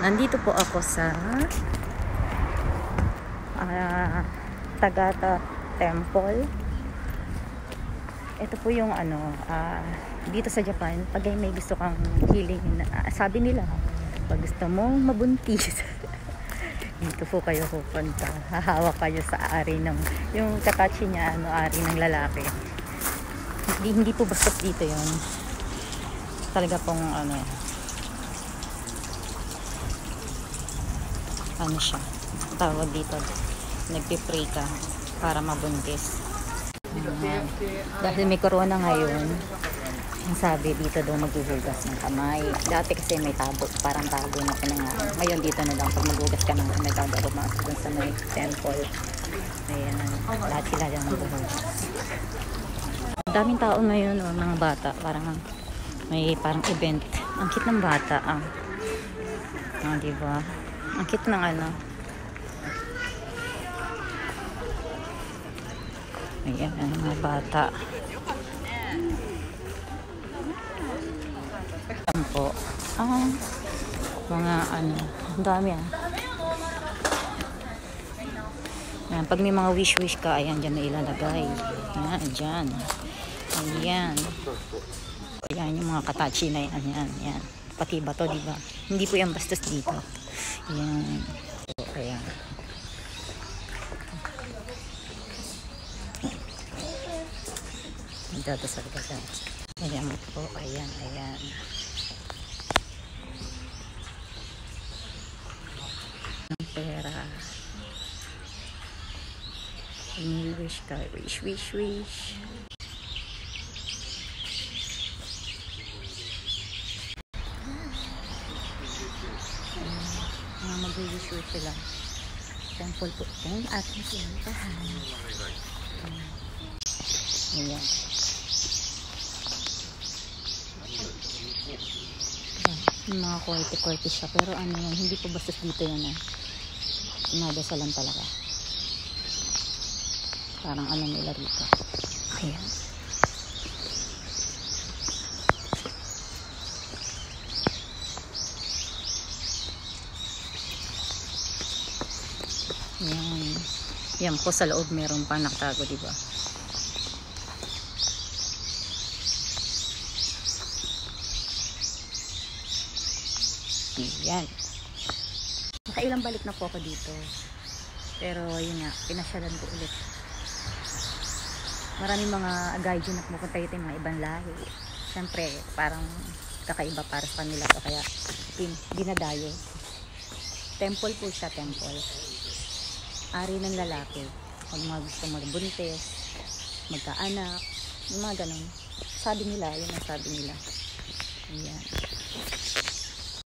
Nandito po ako sa Tagata Temple. Ito po yung dito sa Japan, pag may gusto kang healing, sabi nila, pag gusto mong mabuntis, dito po kayo pupunta. Hahawak kayo sa ari ng, yung katachi niya, ari ng lalaki. Hindi po basta dito yon. Talaga pong siya, tawag dito, nagpipray ka para mabuntis. Dahil may corona ngayon, ang sabi dito daw maghuhugas ng kamay. Dati kasi may tabo, parang tabo na pinangalan. Ngayon dito na lang, pag maghugas ka ng kamay, gagawin mo sa may temple. Ayan, lahat sila dyan maghuhugas. Daming tao ngayon, mga bata, parang may parang event. Ang cute ng bata, diba? Ang cute ng ayan, mga bata. Ayan po. Mga ang dami Ayan, pag may mga wish ka, ayan, dyan na ilalagay. Ayan, dyan. Ayan. Ayan, yung mga katachi na yan. Ayan. Pati ba to, diba? Hindi po yan bastos dito. Ayan. So, ayan. Dadasal ka dyan. Ayan po. Ayan, ayan. Ang pera. Wish ka. Wish. Mag-wish sila. Temple po. Ayan, ating sintahan. Ayan. Mga kwerte siya, pero hindi po basta dito yan sinadasalan talaga, parang nila rito. Ayan. Yan po sa loob meron pa nakatago, diba? Yan. Nakailang balik na po ako dito. Pero yun nga, pinasyalan ko ulit. Maraming mga guide na pumupunta dito, yung mga ibang lahi. Siyempre, parang kakaiba para sa kanila. Kaya dinadayo. Temple po siya, temple. Ari ng lalaki. Pag mga gusto magbuntis, magkaanak, yung mga ganun. Sabi nila, yun ang sabi nila. Ayan.